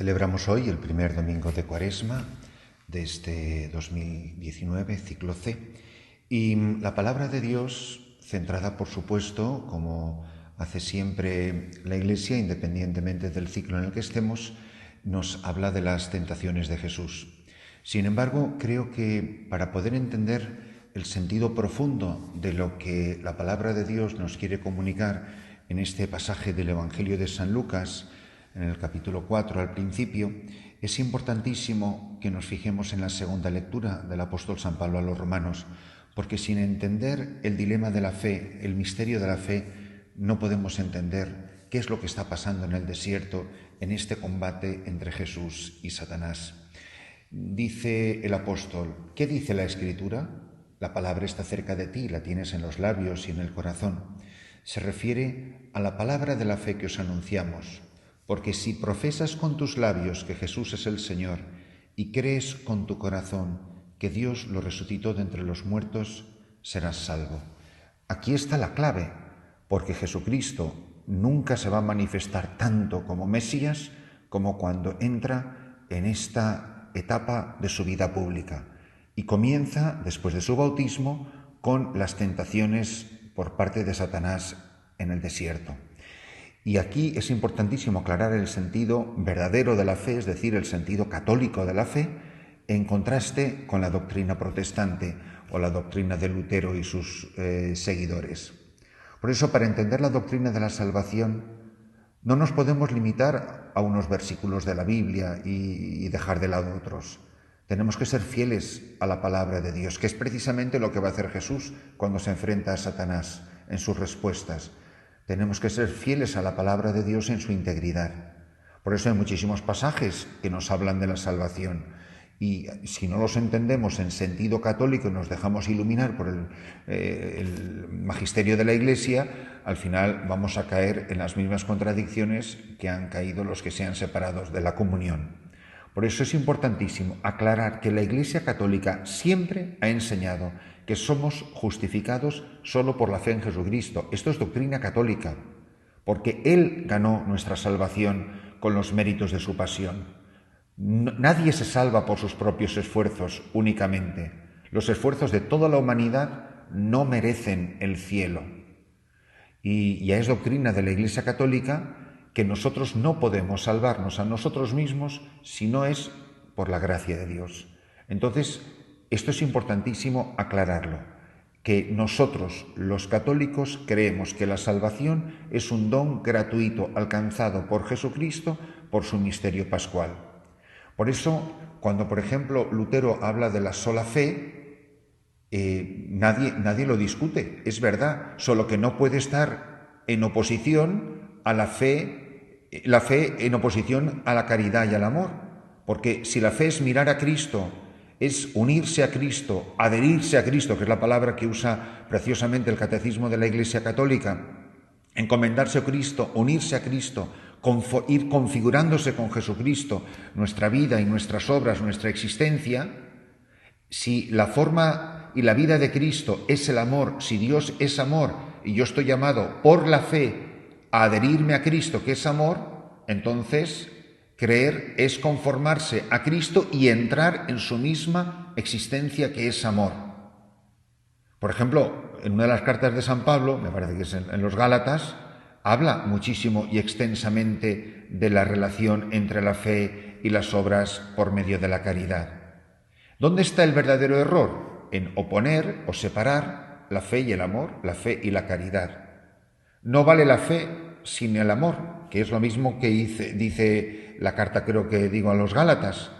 Celebramos hoy el primer domingo de Cuaresma de este 2019, ciclo C, y la palabra de Dios, centrada por supuesto, como hace siempre la Iglesia, independientemente del ciclo en el que estemos, nos habla de las tentaciones de Jesús. Sin embargo, creo que para poder entender el sentido profundo de lo que la palabra de Dios nos quiere comunicar en este pasaje del Evangelio de San Lucas, en el capítulo 4 al principio, es importantísimo que nos fijemos en la segunda lectura del apóstol San Pablo a los romanos, porque sin entender el dilema de la fe, el misterio de la fe, no podemos entender qué es lo que está pasando en el desierto, en este combate entre Jesús y Satanás. Dice el apóstol, ¿qué dice la Escritura? La palabra está cerca de ti, la tienes en los labios y en el corazón. Se refiere a la palabra de la fe que os anunciamos. Porque si profesas con tus labios que Jesús es el Señor y crees con tu corazón que Dios lo resucitó de entre los muertos, serás salvo. Aquí está la clave, porque Jesucristo nunca se va a manifestar tanto como Mesías como cuando entra en esta etapa de su vida pública y comienza, después de su bautismo, con las tentaciones por parte de Satanás en el desierto. Y aquí es importantísimo aclarar el sentido verdadero de la fe, es decir, el sentido católico de la fe, en contraste con la doctrina protestante o la doctrina de Lutero y sus seguidores. Por eso, para entender la doctrina de la salvación, no nos podemos limitar a unos versículos de la Biblia y dejar de lado otros. Tenemos que ser fieles a la palabra de Dios, que es precisamente lo que va a hacer Jesús cuando se enfrenta a Satanás en sus respuestas. Tenemos que ser fieles a la palabra de Dios en su integridad. Por eso hay muchísimos pasajes que nos hablan de la salvación. Y si no los entendemos en sentido católico y nos dejamos iluminar por el magisterio de la Iglesia, al final vamos a caer en las mismas contradicciones que han caído los que se han separado de la comunión. Por eso es importantísimo aclarar que la Iglesia católica siempre ha enseñado que somos justificados solo por la fe en Jesucristo. Esto es doctrina católica, porque Él ganó nuestra salvación con los méritos de su pasión. Nadie se salva por sus propios esfuerzos únicamente. Los esfuerzos de toda la humanidad no merecen el cielo. Y ya es doctrina de la Iglesia católica que nosotros no podemos salvarnos a nosotros mismos si no es por la gracia de Dios. Entonces, esto es importantísimo aclararlo, que nosotros, los católicos, creemos que la salvación es un don gratuito alcanzado por Jesucristo por su misterio pascual. Por eso, cuando, por ejemplo, Lutero habla de la sola fe, nadie lo discute, es verdad, solo que no puede estar en oposición a la fe en oposición a la caridad y al amor, porque si la fe es mirar a Cristo, es unirse a Cristo, adherirse a Cristo, que es la palabra que usa preciosamente el Catecismo de la Iglesia Católica, encomendarse a Cristo, unirse a Cristo, ir configurándose con Jesucristo nuestra vida y nuestras obras, nuestra existencia. Si la forma y la vida de Cristo es el amor, si Dios es amor y yo estoy llamado por la fe a adherirme a Cristo, que es amor, entonces creer es conformarse a Cristo y entrar en su misma existencia, que es amor. Por ejemplo, en una de las cartas de San Pablo, me parece que es en los Gálatas, habla muchísimo y extensamente de la relación entre la fe y las obras por medio de la caridad. ¿Dónde está el verdadero error? En oponer o separar la fe y el amor, la fe y la caridad. No vale la fe sin el amor, que es lo mismo que dice la carta, creo que digo, a los Gálatas.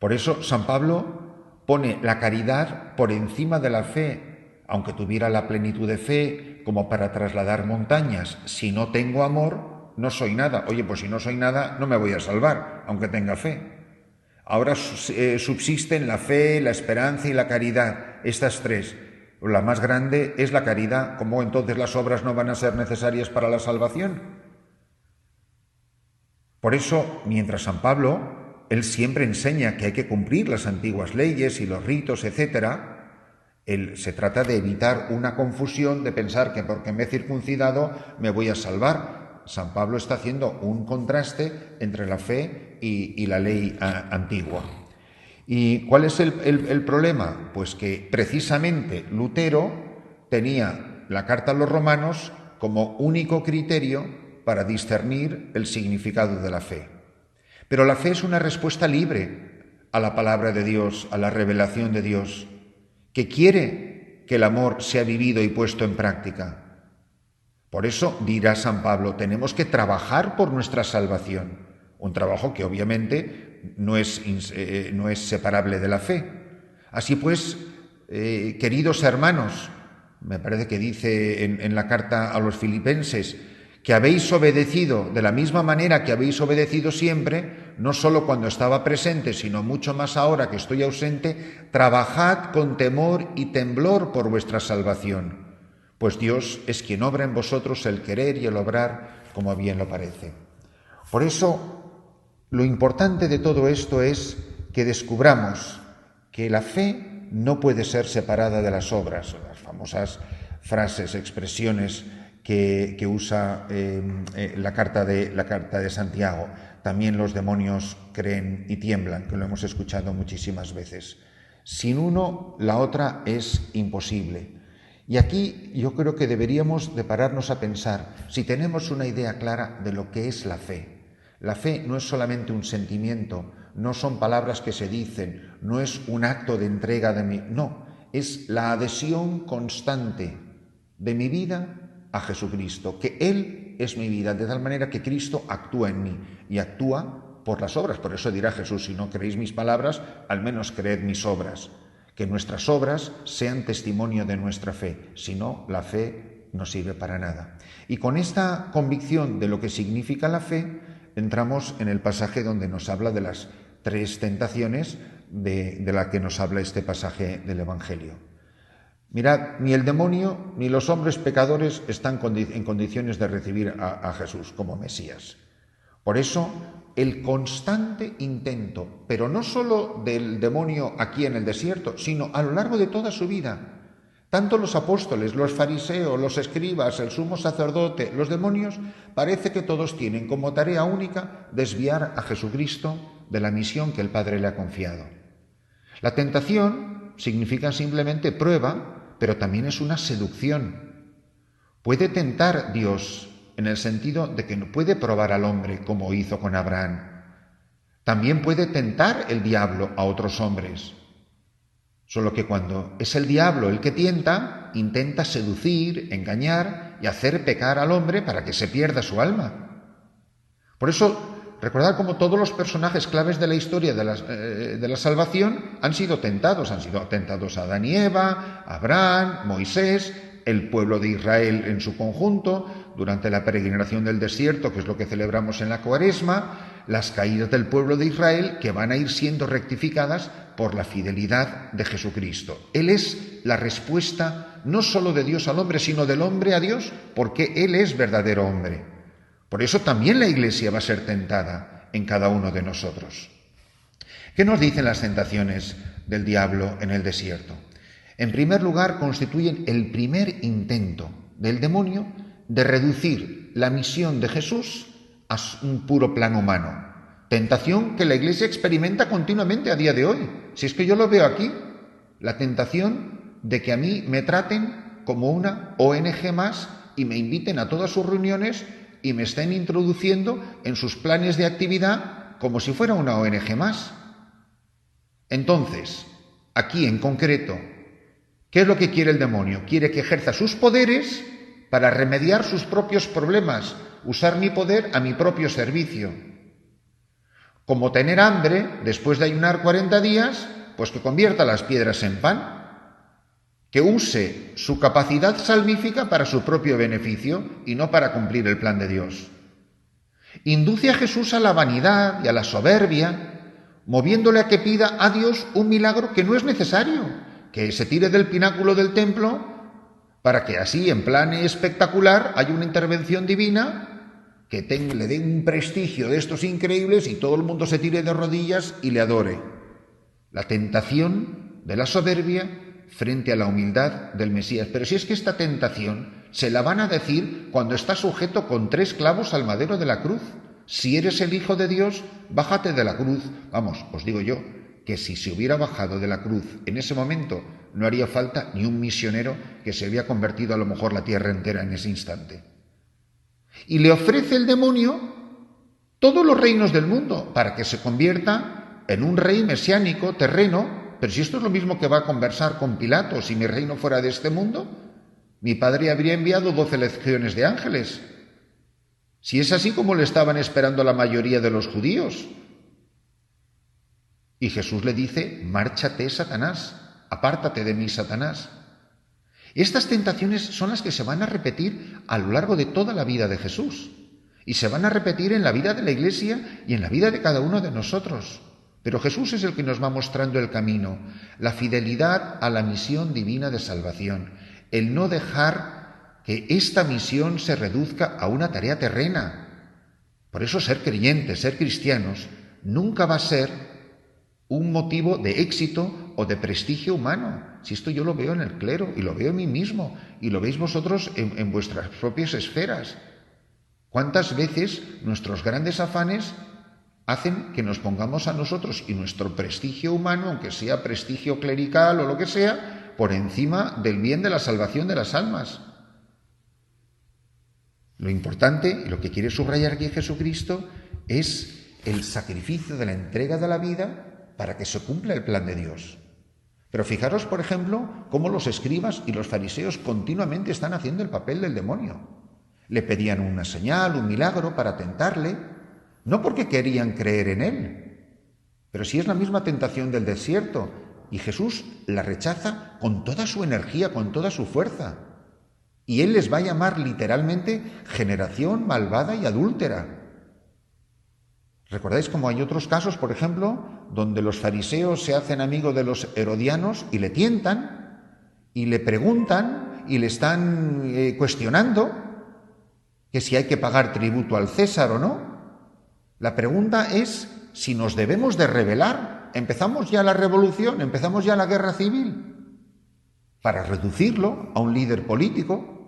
Por eso San Pablo pone la caridad por encima de la fe, aunque tuviera la plenitud de fe como para trasladar montañas. Si no tengo amor, no soy nada. Oye, pues si no soy nada, no me voy a salvar, aunque tenga fe. Ahora subsisten la fe, la esperanza y la caridad, estas tres. La más grande es la caridad. ¿Cómo entonces las obras no van a ser necesarias para la salvación? Por eso, mientras San Pablo, él siempre enseña que hay que cumplir las antiguas leyes y los ritos, etc., se trata de evitar una confusión de pensar que porque me he circuncidado me voy a salvar. San Pablo está haciendo un contraste entre la fe y la ley antigua. ¿Y cuál es el problema? Pues que precisamente Lutero tenía la carta a los romanos como único criterio para discernir el significado de la fe. Pero la fe es una respuesta libre a la palabra de Dios, a la revelación de Dios, que quiere que el amor sea vivido y puesto en práctica. Por eso dirá San Pablo, tenemos que trabajar por nuestra salvación, un trabajo que obviamente no es separable de la fe. Así pues, queridos hermanos, me parece que dice en la carta a los filipenses, que habéis obedecido de la misma manera que habéis obedecido siempre, no solo cuando estaba presente, sino mucho más ahora que estoy ausente, trabajad con temor y temblor por vuestra salvación, pues Dios es quien obra en vosotros el querer y el obrar como bien lo parece. Por eso, lo importante de todo esto es que descubramos que la fe no puede ser separada de las obras, las famosas frases, expresiones que usa la carta de Santiago. También los demonios creen y tiemblan, que lo hemos escuchado muchísimas veces. Sin uno, la otra es imposible. Y aquí yo creo que deberíamos de pararnos a pensar si tenemos una idea clara de lo que es la fe. La fe no es solamente un sentimiento, no son palabras que se dicen, no es un acto de entrega de mí, no, es la adhesión constante de mi vida a Jesucristo, que Él es mi vida, de tal manera que Cristo actúa en mí y actúa por las obras. Por eso dirá Jesús, si no creéis mis palabras, al menos creed mis obras. Que nuestras obras sean testimonio de nuestra fe, si no, la fe no sirve para nada. Y con esta convicción de lo que significa la fe, entramos en el pasaje donde nos habla de las 3 tentaciones de la que nos habla este pasaje del Evangelio. Mirad, ni el demonio ni los hombres pecadores están en condiciones de recibir a Jesús como Mesías. Por eso, el constante intento, pero no solo del demonio aquí en el desierto, sino a lo largo de toda su vida. Tanto los apóstoles, los fariseos, los escribas, el sumo sacerdote, los demonios, parece que todos tienen como tarea única desviar a Jesucristo de la misión que el Padre le ha confiado. La tentación significa simplemente prueba, pero también es una seducción. Puede tentar Dios en el sentido de que no puede probar al hombre como hizo con Abraham. También puede tentar el diablo a otros hombres. Solo que cuando es el diablo el que tienta, intenta seducir, engañar y hacer pecar al hombre para que se pierda su alma. Por eso, recordad cómo todos los personajes claves de la historia de la salvación han sido tentados Adán y Eva, Abraham, Moisés, el pueblo de Israel en su conjunto, durante la peregrinación del desierto, que es lo que celebramos en la Cuaresma, las caídas del pueblo de Israel que van a ir siendo rectificadas por la fidelidad de Jesucristo. Él es la respuesta no solo de Dios al hombre, sino del hombre a Dios, porque Él es verdadero hombre. Por eso también la Iglesia va a ser tentada en cada uno de nosotros. ¿Qué nos dicen las tentaciones del diablo en el desierto? En primer lugar, constituyen el primer intento del demonio de reducir la misión de Jesús a un puro plano humano. Tentación que la Iglesia experimenta continuamente a día de hoy. Si es que yo lo veo aquí, la tentación de que a mí me traten como una ONG más y me inviten a todas sus reuniones y me estén introduciendo en sus planes de actividad como si fuera una ONG más. Entonces, aquí en concreto, ¿qué es lo que quiere el demonio? Quiere que ejerza sus poderes para remediar sus propios problemas, usar mi poder a mi propio servicio. Como tener hambre, después de ayunar 40 días, pues que convierta las piedras en pan. Que use su capacidad salvífica para su propio beneficio y no para cumplir el plan de Dios. Induce a Jesús a la vanidad y a la soberbia, moviéndole a que pida a Dios un milagro que no es necesario, que se tire del pináculo del templo para que así, en plan espectacular, haya una intervención divina que le dé un prestigio de estos increíbles y todo el mundo se tire de rodillas y le adore. La tentación de la soberbia frente a la humildad del Mesías. Pero si es que esta tentación se la van a decir cuando está sujeto con 3 clavos al madero de la cruz. Si eres el Hijo de Dios, bájate de la cruz. Vamos, os digo yo, que si se hubiera bajado de la cruz en ese momento, no haría falta ni un misionero que se había convertido a lo mejor la tierra entera en ese instante. Y le ofrece el demonio todos los reinos del mundo para que se convierta en un rey mesiánico, terreno. Pero si esto es lo mismo que va a conversar con Pilato, si mi reino fuera de este mundo, mi padre habría enviado 12 legiones de ángeles. Si es así como le estaban esperando la mayoría de los judíos. Y Jesús le dice, márchate, Satanás, apártate de mí, Satanás. Estas tentaciones son las que se van a repetir a lo largo de toda la vida de Jesús. Y se van a repetir en la vida de la Iglesia y en la vida de cada uno de nosotros. Pero Jesús es el que nos va mostrando el camino, la fidelidad a la misión divina de salvación, el no dejar que esta misión se reduzca a una tarea terrena. Por eso ser creyentes, ser cristianos, nunca va a ser un motivo de éxito o de prestigio humano. Si esto yo lo veo en el clero y lo veo en mí mismo y lo veis vosotros en vuestras propias esferas. ¿Cuántas veces nuestros grandes afanes hacen que nos pongamos a nosotros y nuestro prestigio humano, aunque sea prestigio clerical o lo que sea, por encima del bien de la salvación de las almas? Lo importante, y lo que quiere subrayar aquí Jesucristo, es el sacrificio de la entrega de la vida para que se cumpla el plan de Dios. Pero fijaros, por ejemplo, cómo los escribas y los fariseos continuamente están haciendo el papel del demonio. Le pedían una señal, un milagro para tentarle, no porque querían creer en él, pero si es la misma tentación del desierto, y Jesús la rechaza con toda su energía, con toda su fuerza. Y él les va a llamar literalmente generación malvada y adúltera. ¿Recordáis cómo hay otros casos, por ejemplo, donde los fariseos se hacen amigos de los herodianos y le tientan y le preguntan y le están cuestionando que si hay que pagar tributo al César o no? La pregunta es si nos debemos de rebelar. Empezamos ya la revolución, empezamos ya la guerra civil para reducirlo a un líder político.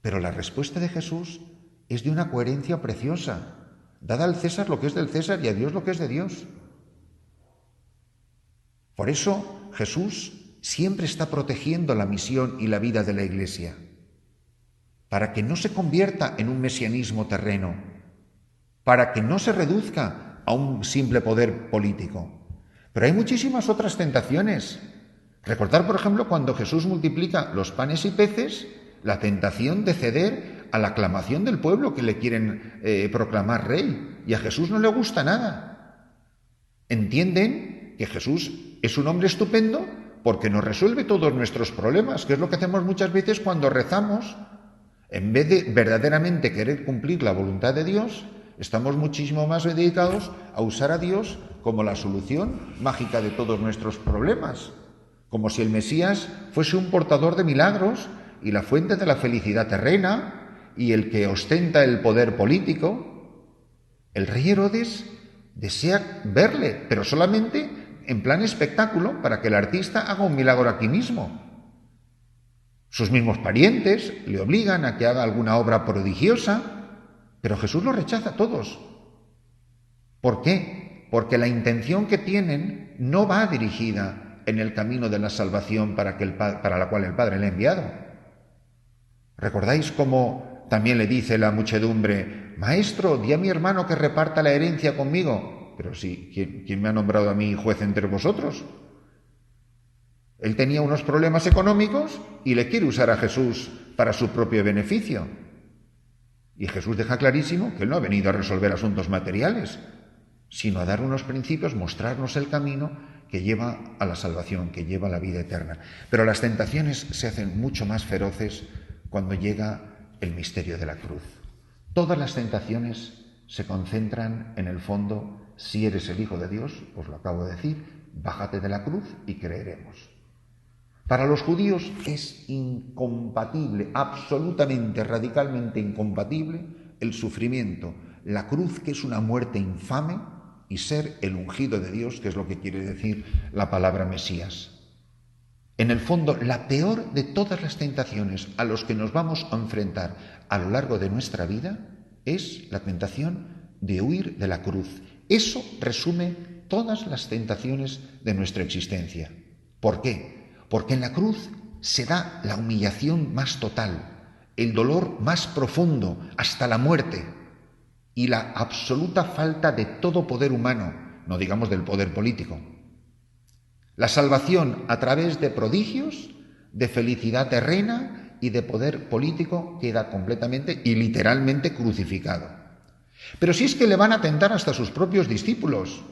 Pero la respuesta de Jesús es de una coherencia preciosa. Dad al César lo que es del César y a Dios lo que es de Dios. Por eso Jesús siempre está protegiendo la misión y la vida de la Iglesia, para que no se convierta en un mesianismo terreno, para que no se reduzca a un simple poder político. Pero hay muchísimas otras tentaciones. Recordad, por ejemplo, cuando Jesús multiplica los panes y peces, la tentación de ceder a la aclamación del pueblo que le quieren proclamar rey. Y a Jesús no le gusta nada. Entienden que Jesús es un hombre estupendo porque nos resuelve todos nuestros problemas, que es lo que hacemos muchas veces cuando rezamos. En vez de verdaderamente querer cumplir la voluntad de Dios, estamos muchísimo más dedicados a usar a Dios como la solución mágica de todos nuestros problemas, como si el Mesías fuese un portador de milagros y la fuente de la felicidad terrena y el que ostenta el poder político. El rey Herodes desea verle, pero solamente en plan espectáculo, para que el artista haga un milagro aquí mismo. Sus mismos parientes le obligan a que haga alguna obra prodigiosa, pero Jesús lo rechaza a todos. ¿Por qué? Porque la intención que tienen no va dirigida en el camino de la salvación para la cual el Padre le ha enviado. ¿Recordáis cómo también le dice la muchedumbre: Maestro, di a mi hermano que reparta la herencia conmigo? Pero sí, ¿quién me ha nombrado a mí juez entre vosotros? Él tenía unos problemas económicos y le quiere usar a Jesús para su propio beneficio. Y Jesús deja clarísimo que él no ha venido a resolver asuntos materiales, sino a dar unos principios, mostrarnos el camino que lleva a la salvación, que lleva a la vida eterna. Pero las tentaciones se hacen mucho más feroces cuando llega el misterio de la cruz. Todas las tentaciones se concentran en el fondo: si eres el Hijo de Dios, os lo acabo de decir, bájate de la cruz y creeremos. Para los judíos es incompatible, absolutamente, radicalmente incompatible, el sufrimiento, la cruz, que es una muerte infame, y ser el ungido de Dios, que es lo que quiere decir la palabra Mesías. En el fondo, la peor de todas las tentaciones a los que nos vamos a enfrentar a lo largo de nuestra vida es la tentación de huir de la cruz. Eso resume todas las tentaciones de nuestra existencia. ¿Por qué? Porque en la cruz se da la humillación más total, el dolor más profundo, hasta la muerte, y la absoluta falta de todo poder humano, no digamos del poder político. La salvación a través de prodigios, de felicidad terrena y de poder político queda completamente y literalmente crucificado. Pero si es que le van a tentar hasta sus propios discípulos.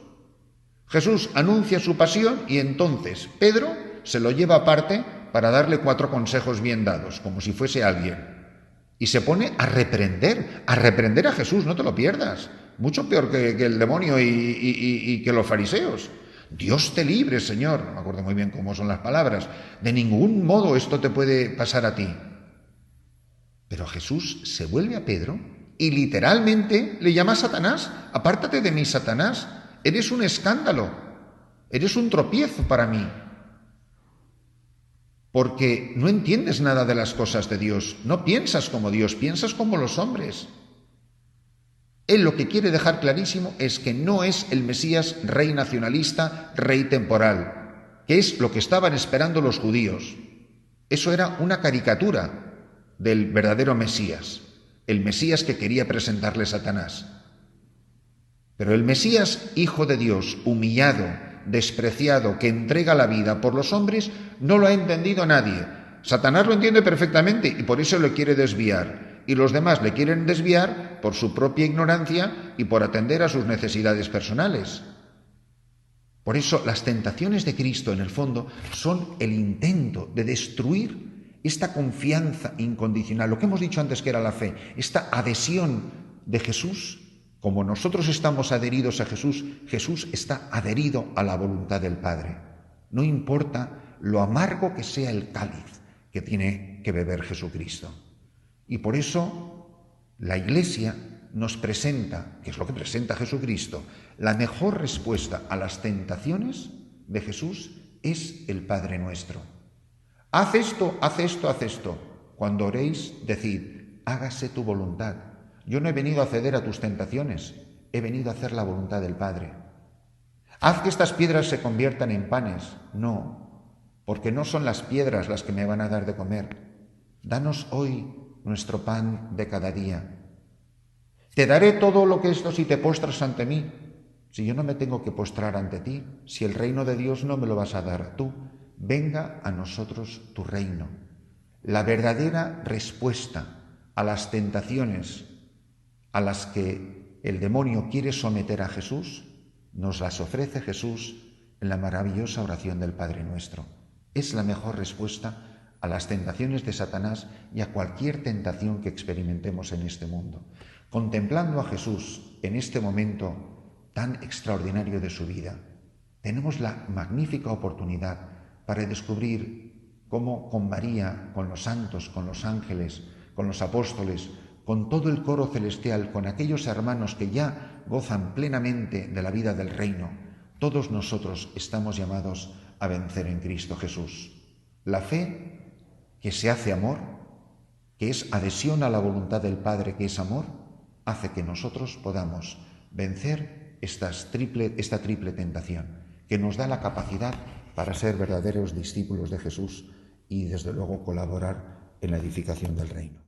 Jesús anuncia su pasión y entonces Pedro se lo lleva aparte para darle 4 consejos bien dados, como si fuese alguien. Y se pone a reprender a Jesús, no te lo pierdas. Mucho peor que el demonio y que los fariseos. Dios te libre, Señor. No me acuerdo muy bien cómo son las palabras. De ningún modo esto te puede pasar a ti. Pero Jesús se vuelve a Pedro y literalmente le llama a Satanás. Apártate de mí, Satanás. Eres un escándalo. Eres un tropiezo para mí. Porque no entiendes nada de las cosas de Dios, no piensas como Dios, piensas como los hombres. Él lo que quiere dejar clarísimo es que no es el Mesías rey nacionalista, rey temporal, que es lo que estaban esperando los judíos. Eso era una caricatura del verdadero Mesías, el Mesías que quería presentarle Satanás. Pero el Mesías, hijo de Dios, humillado, despreciado, que entrega la vida por los hombres, no lo ha entendido nadie. Satanás lo entiende perfectamente y por eso lo quiere desviar. Y los demás le quieren desviar por su propia ignorancia y por atender a sus necesidades personales. Por eso las tentaciones de Cristo, en el fondo, son el intento de destruir esta confianza incondicional, lo que hemos dicho antes que era la fe, esta adhesión de Jesús. Como nosotros estamos adheridos a Jesús, Jesús está adherido a la voluntad del Padre. No importa lo amargo que sea el cáliz que tiene que beber Jesucristo. Y por eso la Iglesia nos presenta, que es lo que presenta Jesucristo, la mejor respuesta a las tentaciones de Jesús es el Padre Nuestro. Haz esto, haz esto, haz esto. Cuando oréis, decid, hágase tu voluntad. Yo no he venido a ceder a tus tentaciones, he venido a hacer la voluntad del Padre. Haz que estas piedras se conviertan en panes. No, porque no son las piedras las que me van a dar de comer. Danos hoy nuestro pan de cada día. Te daré todo lo que esto si te postras ante mí. Si yo no me tengo que postrar ante ti, si el reino de Dios no me lo vas a dar tú, venga a nosotros tu reino. La verdadera respuesta a las tentaciones a las que el demonio quiere someter a Jesús, nos las ofrece Jesús en la maravillosa oración del Padre Nuestro. Es la mejor respuesta a las tentaciones de Satanás y a cualquier tentación que experimentemos en este mundo. Contemplando a Jesús en este momento tan extraordinario de su vida, tenemos la magnífica oportunidad para descubrir cómo con María, con los santos, con los ángeles, con los apóstoles, con todo el coro celestial, con aquellos hermanos que ya gozan plenamente de la vida del reino, todos nosotros estamos llamados a vencer en Cristo Jesús. La fe que se hace amor, que es adhesión a la voluntad del Padre, que es amor, hace que nosotros podamos vencer esta triple tentación, que nos da la capacidad para ser verdaderos discípulos de Jesús y, desde luego, colaborar en la edificación del reino.